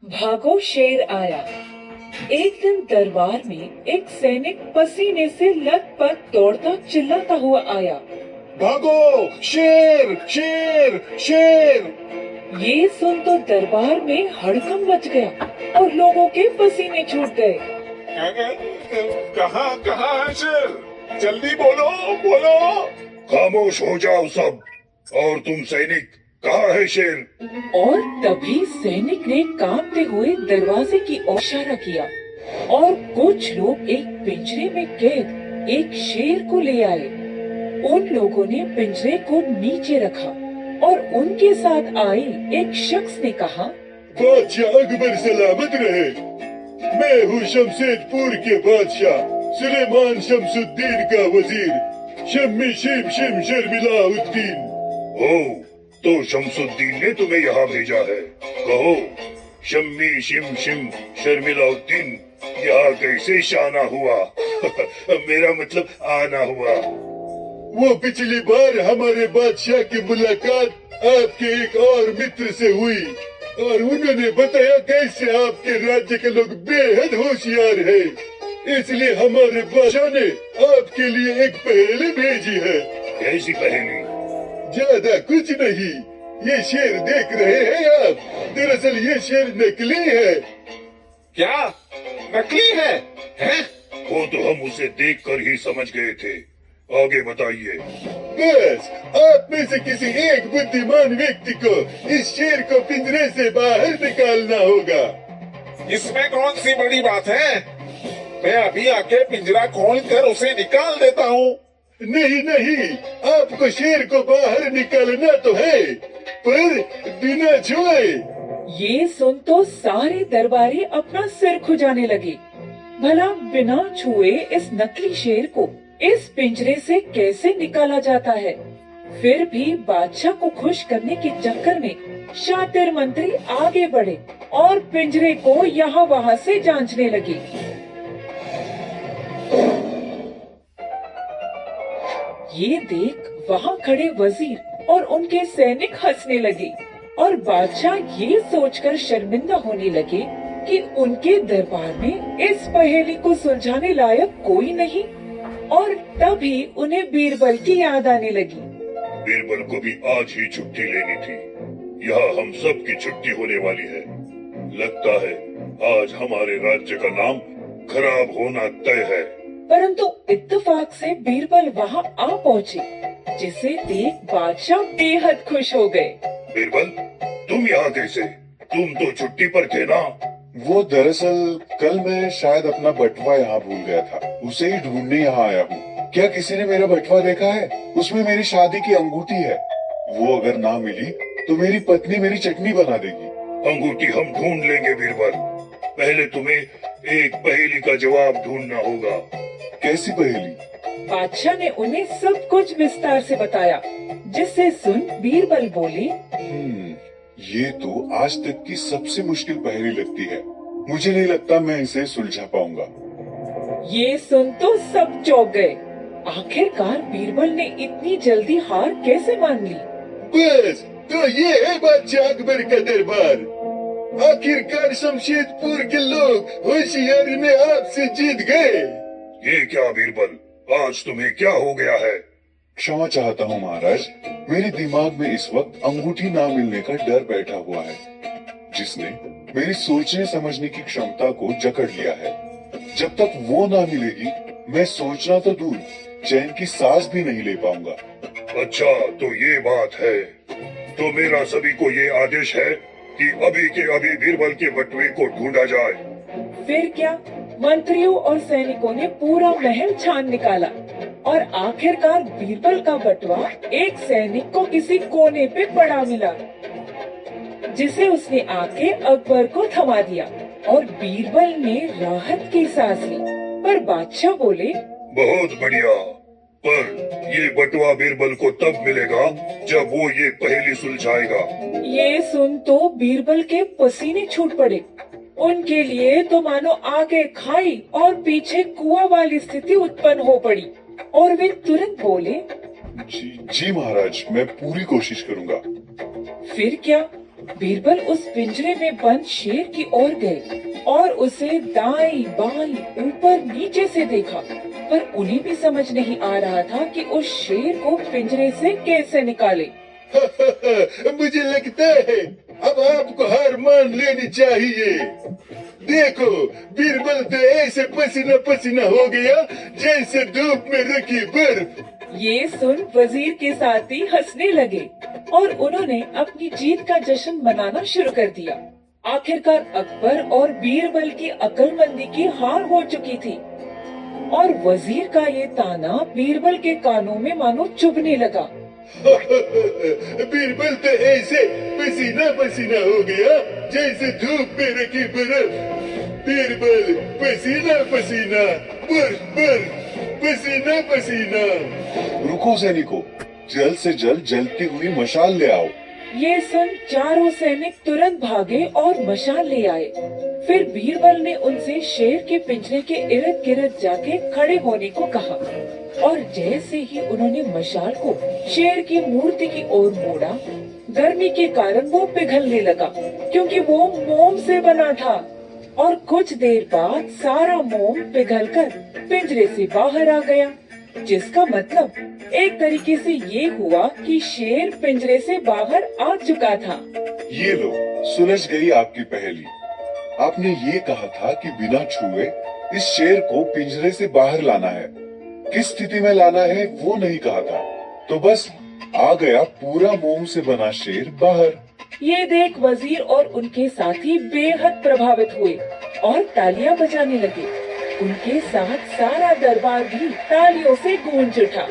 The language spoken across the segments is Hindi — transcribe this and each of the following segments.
भागो शेर आया। एक दिन दरबार में एक सैनिक पसीने से लथपथ दौड़ता चिल्लाता हुआ आया। भागो, शेर शेर शेर। ये सुन तो दरबार में हड़कंप मच गया और लोगों के पसीने छूट गए। कहाँ कहाँ है शेर? जल्दी बोलो बोलो। खामोश हो जाओ सब। और तुम सैनिक, कहाँ है शेर? और तभी सैनिक ने कांपते हुए दरवाजे की ओर इशारा किया और कुछ लोग एक पिंजरे में कैद एक शेर को ले आए। उन लोगों ने पिंजरे को नीचे रखा और उनके साथ आए एक शख्स ने कहा, बादशाह अकबर सलामत रहे। मैं हूँ शमशेदपुर के बादशाह सुलेमान शमसुद्दीन का वजीर शम्मी शिम शिम शर्मिलाउद्दीन। ओ, तो शमसुद्दीन ने तुम्हें यहाँ भेजा है। कहो, शम्मी शिम शिम शर्मिलाउद्दीन यहाँ कैसे शाना हुआ? मेरा मतलब आना हुआ। वो पिछली बार हमारे बादशाह की मुलाकात आपके एक और मित्र से हुई और उन्होंने बताया कैसे आपके राज्य के लोग बेहद होशियार हैं। इसलिए हमारे बादशाह ने आपके लिए एक पहेली भेजी है। कैसी पहेली? ज्यादा कुछ नहीं, ये शेर देख रहे हैं आप? दरअसल ये शेर नकली है। क्या नकली है? वो तो हम उसे देखकर ही समझ गए थे। आगे बताइए। बस आप में से किसी एक बुद्धिमान व्यक्ति को इस शेर को पिंजरे से बाहर निकालना होगा। इसमें कौन सी बड़ी बात है? मैं अभी आके पिंजरा खोलकर उसे निकाल देता हूँ। नहीं नहीं, आपको शेर को बाहर निकालना तो है, पर बिना छुए। ये सुन तो सारे दरबारी अपना सिर खुजाने लगे। भला बिना छुए इस नकली शेर को इस पिंजरे से कैसे निकाला जाता है? फिर भी बादशाह को खुश करने के चक्कर में शातिर मंत्री आगे बढ़े और पिंजरे को यहाँ वहाँ से जांचने लगे। ये देख वहाँ खड़े वजीर और उनके सैनिक हंसने लगे और बादशाह ये सोचकर शर्मिंदा होने लगे कि उनके दरबार में इस पहेली को सुलझाने लायक कोई नहीं। और तभी उन्हें बीरबल की याद आने लगी। बीरबल को भी आज ही छुट्टी लेनी थी। यहाँ हम सब की छुट्टी होने वाली है। लगता है आज हमारे राज्य का नाम खराब होना तय है। परंतु इत्तेफाक से बीरबल वहाँ आ पहुँचे, जिसे देख बादशाह बेहद खुश हो गए। बीरबल, तुम यहाँ कैसे? तुम तो छुट्टी पर थे ना? वो दरअसल कल मैं शायद अपना बटुआ यहाँ भूल गया था, उसे ही ढूंढने यहाँ आया हूँ। क्या किसी ने मेरा बटुआ देखा है? उसमें मेरी शादी की अंगूठी है। वो अगर ना मिली तो मेरी पत्नी मेरी चटनी बना देगी। अंगूठी हम ढूंढ लेंगे बीरबल। पहले तुम्हें एक पहेली का जवाब ढूंढना होगा। कैसी पहेली? बादशाह ने उन्हें सब कुछ विस्तार से बताया, जिसे सुन बीरबल बोले, ये तो आज तक की सबसे मुश्किल पहेली लगती है। मुझे नहीं लगता मैं इसे सुलझा पाऊंगा। ये सुन तो सब चौंक गए। आखिरकार बीरबल ने इतनी जल्दी हार कैसे मान ली? बस तो ये है बादशाह अकबर का दरबार। आखिरकार शमशेदपुर के लोग होशियारी में आपसे जीत गए। ये क्या बीरबल, आज तुम्हें क्या हो गया है? क्षमा चाहता हूँ महाराज, मेरे दिमाग में इस वक्त अंगूठी ना मिलने का डर बैठा हुआ है, जिसने मेरी सोचने समझने की क्षमता को जकड़ लिया है। जब तक वो ना मिलेगी मैं सोचना तो दूर, चैन की सांस भी नहीं ले पाऊंगा। अच्छा तो ये बात है। तो मेरा सभी को ये आदेश है कि अभी के अभी बीरबल के बटुए को ढूंढा जाए। फिर क्या, मंत्रियों और सैनिकों ने पूरा महल छान निकाला और आखिरकार बीरबल का बटुआ एक सैनिक को किसी कोने पे पड़ा मिला, जिसे उसने आके अकबर को थमा दिया और बीरबल ने राहत की सांस ली। पर बादशाह बोले, बहुत बढ़िया, पर ये बटुआ बीरबल को तब मिलेगा जब वो ये पहेली सुलझाएगा। ये सुन तो बीरबल के पसीने छूट पड़े। उनके लिए तो मानो आगे खाई और पीछे कुआं वाली स्थिति उत्पन्न हो पड़ी और वे तुरंत बोले, जी महाराज, मैं पूरी कोशिश करूंगा। फिर क्या, बीरबल उस पिंजरे में बंद शेर की ओर गए और उसे दाएं बाएं ऊपर नीचे से देखा, पर उन्हें भी समझ नहीं आ रहा था कि उस शेर को पिंजरे से कैसे निकाले। मुझे लगता है अब आपको हार मान लेनी चाहिए। देखो, बीरबल तो ऐसे पसीना पसीना हो गया जैसे धूप में रखी बर्फ। ये सुन वजीर के साथी हंसने लगे और उन्होंने अपनी जीत का जश्न मनाना शुरू कर दिया। आखिरकार अकबर और बीरबल की अक्लमंदी की हार हो चुकी थी और वजीर का ये ताना बीरबल के कानों में मानो चुभने लगा। बीरबल तो ऐसे पसीना पसीना हो गया जैसे धूप में रखी बर्फ। बीरबल पसीना पसीना, बर्फ बर्फ, पसीना पसीना। रुको सैनिकों, जल्द से जल्द जलती हुई मशाल ले आओ। ये सुन चारों सैनिक तुरंत भागे और मशाल ले आए। फिर बीरबल ने उनसे शेर के पिंजरे के इर्द गिर्द जाके खड़े होने को कहा और जैसे ही उन्होंने मशाल को शेर की मूर्ति की ओर मोड़ा, गर्मी के कारण वो पिघलने लगा क्योंकि वो मोम से बना था और कुछ देर बाद सारा मोम पिघलकर पिंजरे से बाहर आ गया, जिसका मतलब एक तरीके से ये हुआ कि शेर पिंजरे से बाहर आ चुका था। ये लो, सुलझ गई आपकी पहेली। आपने ये कहा था कि बिना छुए इस शेर को पिंजरे से बाहर लाना है, किस स्थिति में लाना है वो नहीं कहा था, तो बस आ गया पूरा मोम से बना शेर बाहर। ये देख वजीर और उनके साथी बेहद प्रभावित हुए और तालियां बजाने लगे। उनके साथ सारा दरबार भी तालियों से गूंज उठा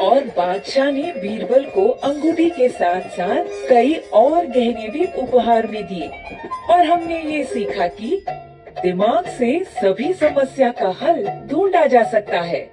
और बादशाह ने बीरबल को अंगूठी के साथ साथ कई और गहने भी उपहार में दिए। और हमने ये सीखा कि दिमाग से सभी समस्या का हल ढूंढा जा सकता है।